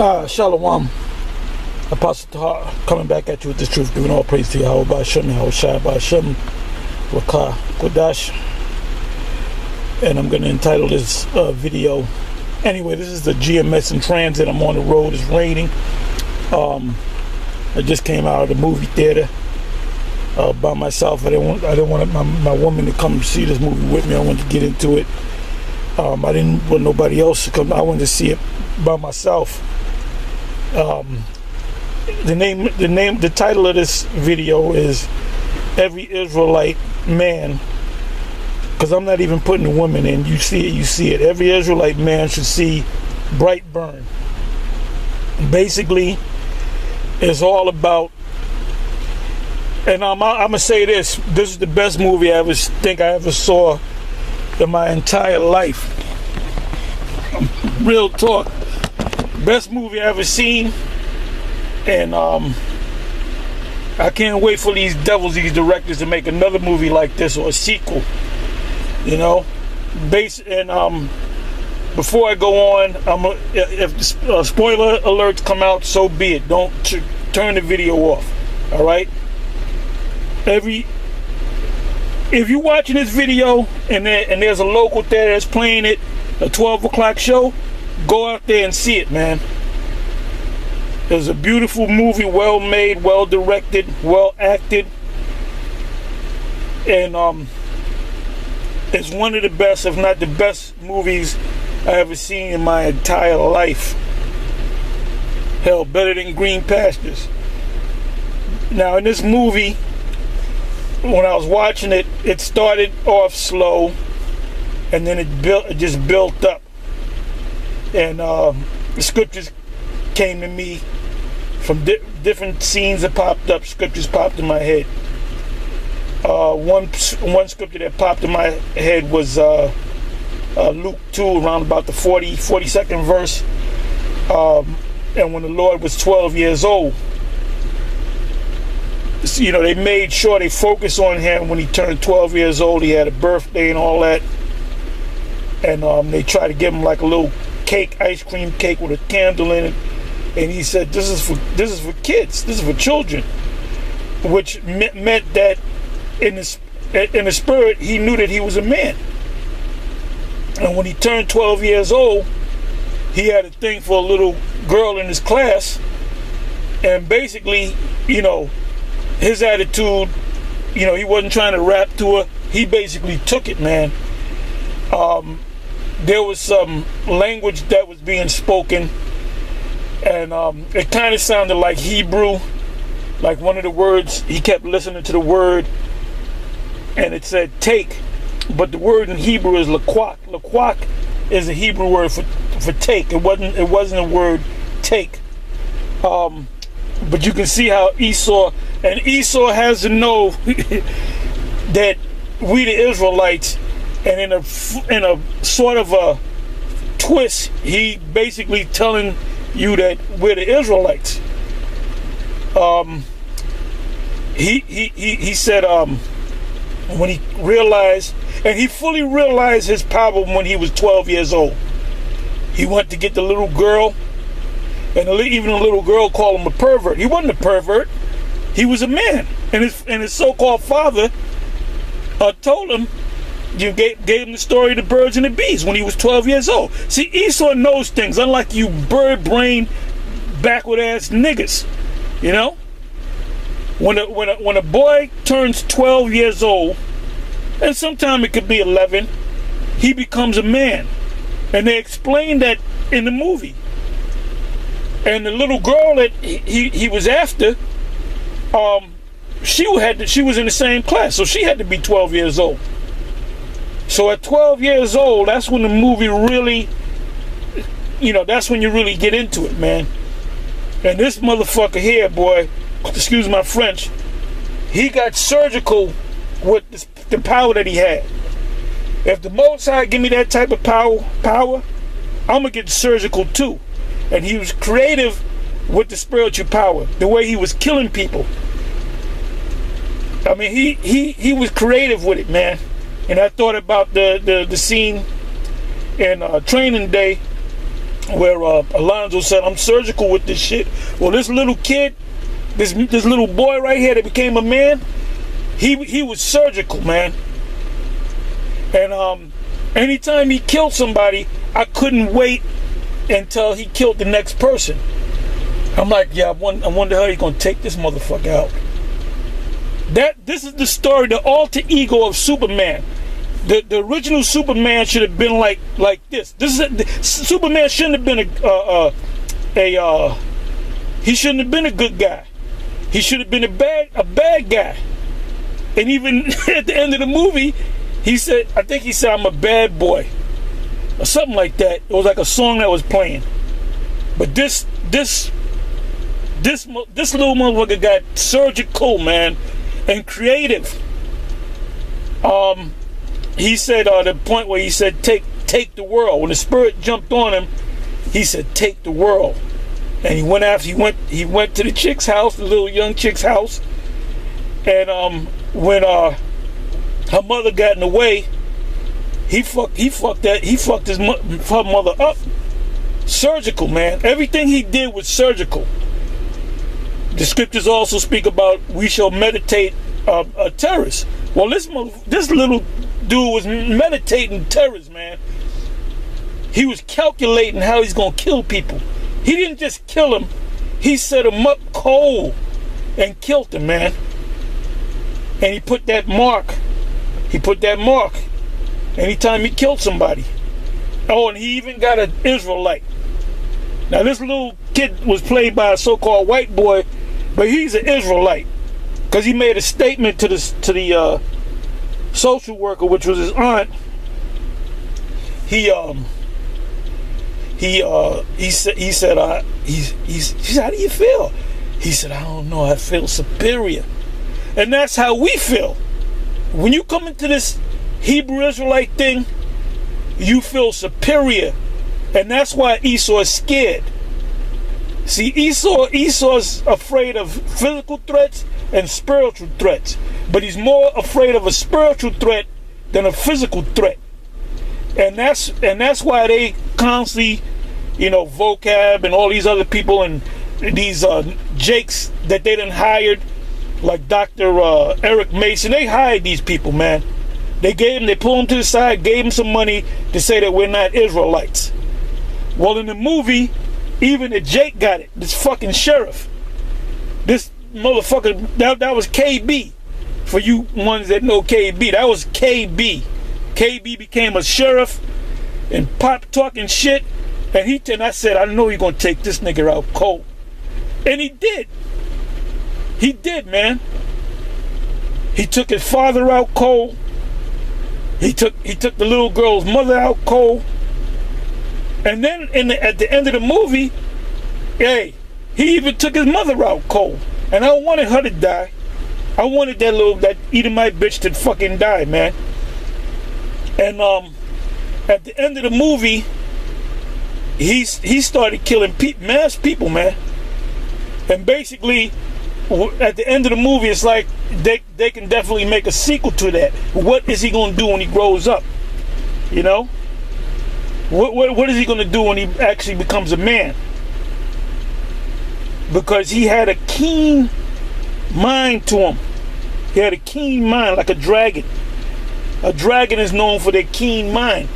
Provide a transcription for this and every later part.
Shalom. Apostle Tahar coming back at you with the truth, giving all praise to Yahweh Ba'Shem, Yahweh Shai Ba'Shem, Rakah Kodash. And I'm going to entitle this video. Anyway, this is the GMS in transit. I'm on the road. It's raining. I just came out of the movie theater by myself. I didn't want my woman to come see this movie with me. I wanted to get into it. I didn't want nobody else to come. I wanted to see it by myself. The title of this video is Every Israelite Man, because I'm not even putting the woman in. You see it. Every Israelite man should see BRIGHTBURN. Basically, it's all about, and I'm gonna say this is the best movie I ever saw in my entire life. Real talk. Best movie I ever seen. And I can't wait for these these directors to make another movie like this or a sequel. You know, before I go on, if spoiler alerts come out, so be it. Don't turn the video off. All right. If you're watching this video and there's a local theater that's playing it, a 12 o'clock show, go out there and see it, man. It's a beautiful movie, well made, well directed, well acted, and it's one of the best, if not the best, movies I ever seen in my entire life. Hell, better than Green Pastures. Now, in this movie, when I was watching it, it started off slow, and then it just built up, and the scriptures came to me from different scenes that popped up. Scriptures popped in my head. One scripture that popped in my head was Luke 2, around about the 42nd verse. And when the Lord was 12 years old, you know, they made sure they focused on him when he turned 12 years old. He had a birthday and all that, and they tried to give him like a little cake, ice cream cake with a candle in it. And he said, "This is for kids. This is for children," which meant that in the spirit, he knew that he was a man. And when he turned 12 years old, he had a thing for a little girl in his class. And basically, you know, his attitude, you know, he wasn't trying to rap to her. He basically took it, man. There was some language that was being spoken, and it kind of sounded like Hebrew, like one of the words. He kept listening to the word, and it said take, but the word in Hebrew is laquak. Laquak is a Hebrew word for take. It wasn't a word take. But you can see how Esau has to know that we the Israelites, and in a sort of a twist, he basically telling you that we're the Israelites. He said when he realized, and he fully realized his power when he was 12 years old. He went to get the little girl, and even the little girl called him a pervert. He wasn't a pervert. He was a man. And his so-called father told him, gave him the story of the birds and the bees when he was 12 years old. See, Esau knows things, unlike you bird-brained, backward-ass niggas. You know? When a boy turns 12 years old, and sometimes it could be 11, he becomes a man. And they explain that in the movie. And the little girl that he was after, she was in the same class, so she had to be 12 years old. So at 12 years old, that's when the movie really, you know, that's when you really get into it, man. And this motherfucker here, boy, excuse my French, he got surgical with the power that he had. If the Most High give me that type of power, I'm gonna get surgical too. And he was creative with the spiritual power, the way he was killing people. I mean, he was creative with it, man. And I thought about the scene in Training Day where Alonzo said, I'm surgical with this shit. Well, this little kid, this little boy right here that became a man, he was surgical, man. And anytime he killed somebody, I couldn't wait until he killed the next person. I'm like, yeah, I wonder how he's gonna take this motherfucker out. This is the story, the alter ego of Superman. The original Superman should have been like this. Superman shouldn't have been he shouldn't have been a good guy. He should have been a bad guy. And even at the end of the movie, he said, I think he said, I'm a bad boy, or something like that. It was like a song that was playing. But this little motherfucker got surgical, man, and creative. He said the point where he said, take the world. When the spirit jumped on him, he said, take the world. And he went to the chick's house, the little young chick's house. And when her mother got in the way, he fucked her mother up. Surgical, man. Everything he did was surgical. The scriptures also speak about we shall meditate a terrorist. Well, this little dude was meditating terrorists, man. He was calculating how he's gonna kill people. He didn't just kill him, he set him up cold and killed him, man. And he put that mark. Anytime he killed somebody. Oh, and he even got an Israelite. Now this little kid was played by a so-called white boy, but he's an Israelite, because he made a statement to the social worker, which was his aunt. He said, how do you feel? He said, I don't know, I feel superior. And that's how we feel. When you come into this Hebrew Israelite thing, you feel superior. And that's why Esau is scared. See, Esau's afraid of physical threats and spiritual threats. But he's more afraid of a spiritual threat than a physical threat. And that's why they constantly, Vocab and all these other people and these jakes that they done hired, like Dr. Eric Mason, they hired these people, man. They pulled them to the side, gave them some money to say that we're not Israelites. Well, in the movie, even the Jake got it. This fucking sheriff. This motherfucker, that was KB. For you ones that know KB, that was KB. KB became a sheriff and pop talking shit. And I said, I know you're going to take this nigga out cold. And he did. He did, man. He took his father out cold. He took the little girl's mother out cold. And then at the end of the movie, he even took his mother out cold. And I wanted her to die. I wanted that Edomite bitch to fucking die, man. And at the end of the movie, he started killing mass people, man. And basically, at the end of the movie, it's like they can definitely make a sequel to that. What is he going to do when he grows up? What is he going to do when he actually becomes a man? Because he had a keen mind to him. He had a keen mind, like a dragon. A dragon is known for their keen mind.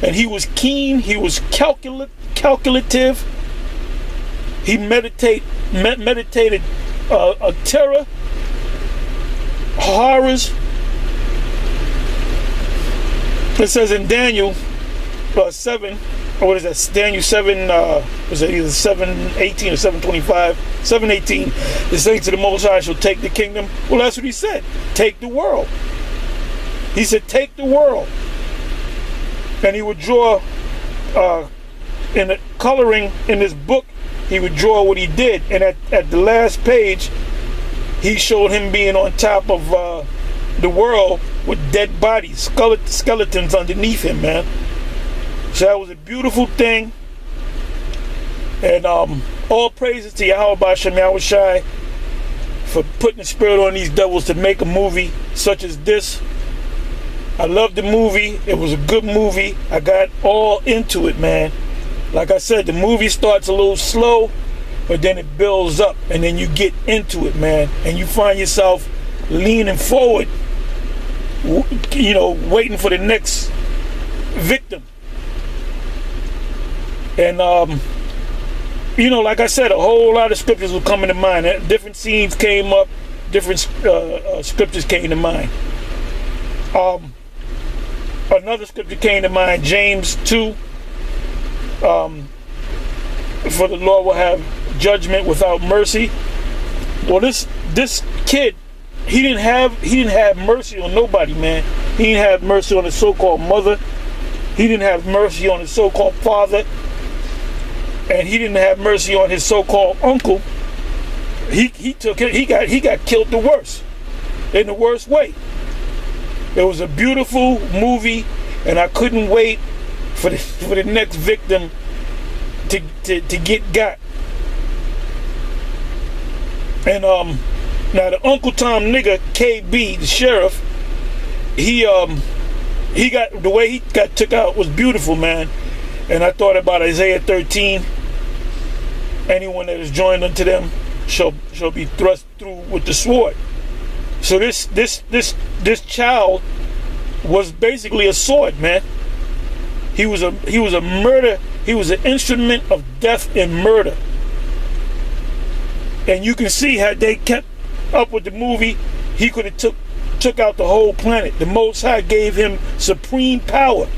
And he was keen, he was calculative. He meditated terror, horrors. It says in Daniel 7, or what is that? Daniel 7, was it either 7:18 or 7:25? 7:18. The saints of the Most High shall take the kingdom. Well, that's what he said. Take the world. He said, take the world. And he would draw, in the coloring in this book, he would draw what he did. And at the last page, he showed him being on top of the world with dead bodies, skeletons underneath him, man. So that was a beautiful thing. And all praises to Yahweh B'Shem Yahushai for putting the spirit on these devils to make a movie such as this. I loved the movie. It was a good movie. I got all into it, man. Like I said, the movie starts a little slow, but then it builds up, and then you get into it, man. And you find yourself leaning forward, you know, waiting for the next victim. And, you know, like I said, a whole lot of scriptures were coming to mind. Different scenes came up, different scriptures came to mind. Another scripture came to mind, James 2. For the Lord will have judgment without mercy. Well, this kid, he didn't have mercy on nobody, man. He didn't have mercy on his so-called mother. He didn't have mercy on his so-called father. And he didn't have mercy on his so-called uncle. He got killed the worst, in the worst way. It was a beautiful movie, and I couldn't wait for the next victim to get got. And now the Uncle Tom nigga, KB, the sheriff, he got, the way he got took out was beautiful, man. And I thought about Isaiah 13. Anyone that is joined unto them shall be thrust through with the sword. So this child was basically a sword, man. He was a murder. He was an instrument of death and murder. And you can see, had they kept up with the movie, he could have took out the whole planet. The Most High gave him supreme power.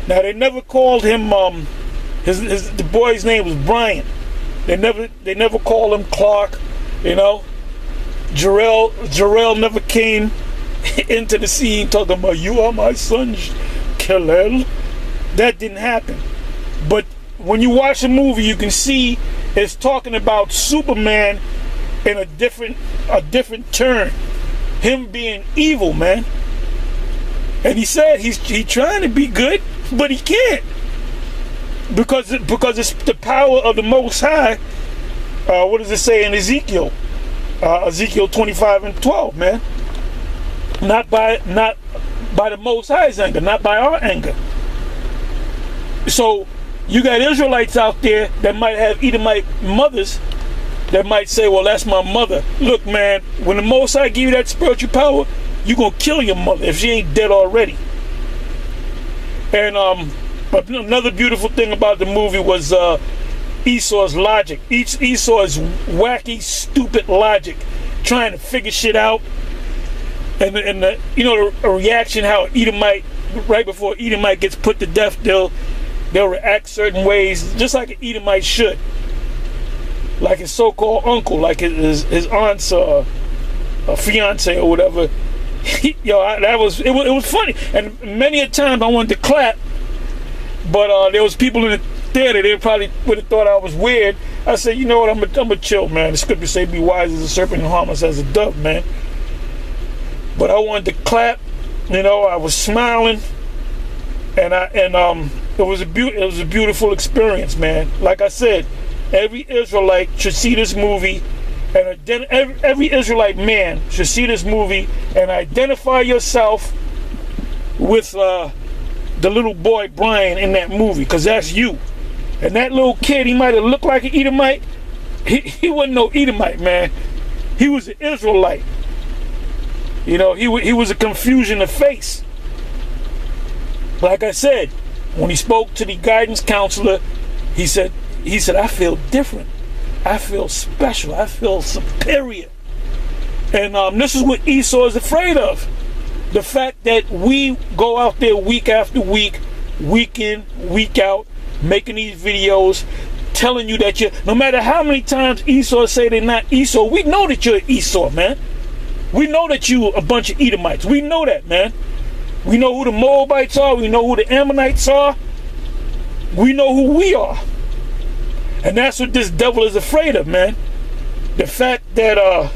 Now they never called him the boy's name was Brian. They never called him Clark, you know. Jarrell never came into the scene talking about, you are my son, Kal-El. That didn't happen. But when you watch the movie, you can see it's talking about Superman in a different turn. Him being evil, man. And he said he's trying to be good, but he can't. Because it's the power of the Most High. What does it say in Ezekiel? Ezekiel 25:12, man. Not by the Most High's anger, not by our anger. So you got Israelites out there that might have Edomite mothers that might say, well, that's my mother. Look, man, when the Most High give you that spiritual power, you're going to kill your mother if she ain't dead already. And but another beautiful thing about the movie was Esau's logic. Esau's wacky, stupid logic, trying to figure shit out. And the, you know, the reaction, how Edomite, right before Edomite gets put to death, they'll react certain ways, just like an Edomite should. Like his so-called uncle, like his aunt's fiance or whatever. It was funny. And many a time I wanted to clap, but there was people in the theater, they probably would have thought I was weird. I said, you know what, I'm a chill, man. The scriptures say be wise as a serpent and harmless as a dove, man. But I wanted to clap, you know, I was smiling, and it was a beautiful experience, man. Like I said, every Israelite should see this movie, and every Israelite man should see this movie and identify yourself with the little boy Brian in that movie, because that's you. And that little kid, he might have looked like an Edomite. He wasn't no Edomite, man. He was an Israelite. You know, he was a confusion of face. Like I said, when he spoke to the guidance counselor, he said, I feel different. I feel special. I feel superior. And this is what Esau is afraid of. The fact that we go out there week after week, week in, week out, making these videos, telling you that no matter how many times Esau say they're not Esau, we know that you're Esau, man. We know that you a bunch of Edomites. We know that, man. We know who the Moabites are. We know who the Ammonites are. We know who we are. And that's what this devil is afraid of, man. The fact that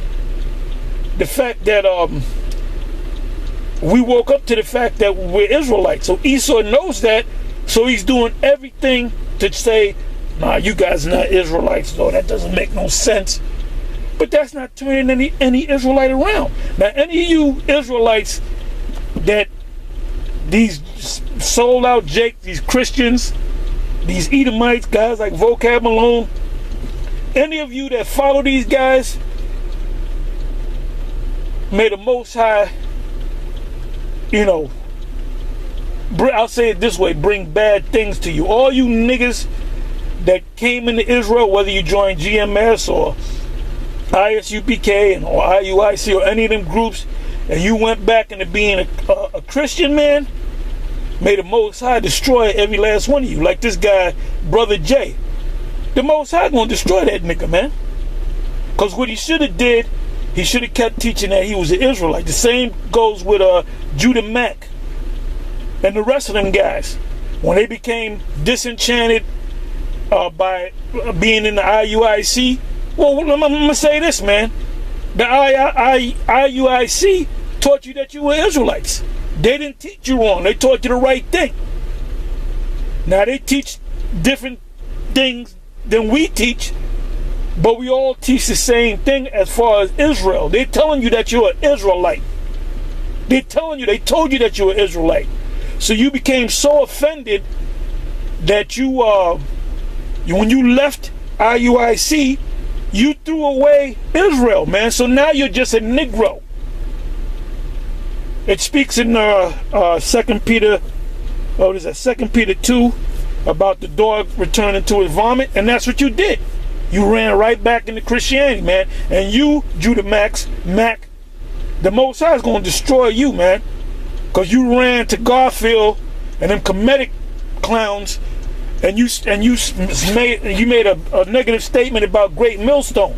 we woke up to the fact that we're Israelites. So Esau knows that, so he's doing everything to say, nah, you guys are not Israelites, though. That doesn't make no sense. But that's not turning any Israelite around. Now, any of you Israelites that these sold out Jake, these Christians, these Edomites, guys like Vocab Malone, any of you that follow these guys, may the Most High, you know, I'll say it this way, bring bad things to you. All you niggas that came into Israel, whether you joined GMS or ISUPK or IUIC or any of them groups, and you went back into being a Christian, man, may the Most High destroy every last one of you. Like this guy, Brother Jay. The Most High gonna destroy that nigga, man. Because what he should have did, he should have kept teaching that he was an Israelite. The same goes with Judah Mack and the rest of them guys. When they became disenchanted by being in the IUIC, well, I'm going to say this, man. The IUIC taught you that you were Israelites. They didn't teach you wrong. They taught you the right thing. Now, they teach different things than we teach, but we all teach the same thing as far as Israel. They're telling you that you're an Israelite. They told you that you were Israelite. So you became so offended that you when you left IUIC, you threw away Israel, man. So now you're just a Negro. It speaks in 2 Peter 2 about the dog returning to his vomit, and that's what you did. You ran right back into Christianity, man. And you, Judah Mack, the Most High is going to destroy you, man. Because you ran to Garfield and them comedic clowns, and you made a negative statement about Great Millstone.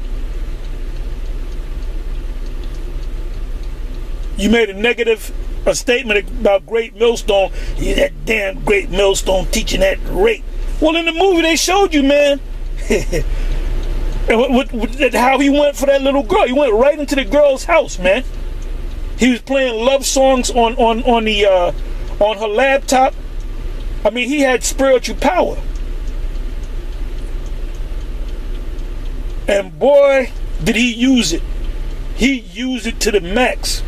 You made a statement about Great Millstone. Yeah, that damn Great Millstone teaching that rape. Well, in the movie they showed you, man, how he went for that little girl. He went right into the girl's house, man. He was playing love songs on her laptop. I mean, he had spiritual power. And boy, did he use it. He used it to the max.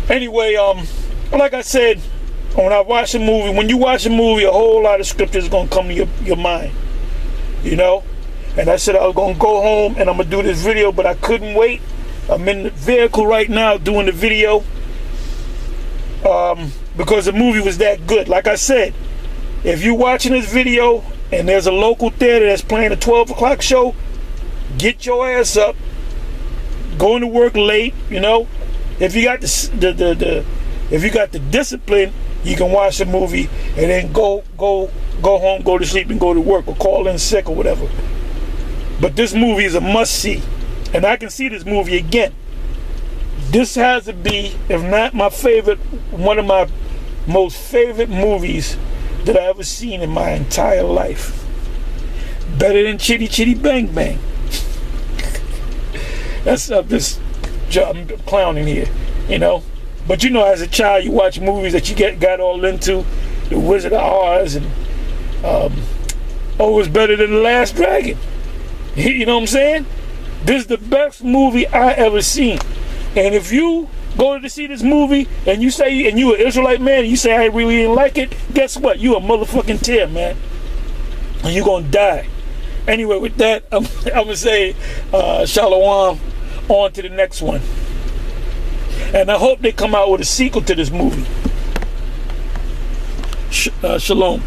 Anyway, like I said, when I watch a movie, when you watch a movie, a whole lot of scripture is going to come to your mind. You know? And I said I was going to go home and I'm going to do this video, but I couldn't wait. I'm in the vehicle right now doing the video because the movie was that good. Like I said, if you're watching this video and there's a local theater that's playing a 12 o'clock show, get your ass up, going to work late, you know. If you got if you got the discipline, you can watch the movie and then go home, go to sleep, and go to work or call in sick or whatever. But this movie is a must-see. And I can see this movie again. This has to be, if not my favorite, one of my most favorite movies that I ever seen in my entire life. Better than Chitty Chitty Bang Bang. That's this job, I'm clowning here, you know. But you know, as a child, you watch movies that you got all into, The Wizard of Oz, and it's better than The Last Dragon. You know what I'm saying? This is the best movie I ever seen. And if you go to see this movie and you say, and you an Israelite man, and you say I really didn't like it, guess what? You a motherfucking tear, man. And you're gonna die. Anyway, with that, I'm gonna say shalom, on to the next one. And I hope they come out with a sequel to this movie. Shalom.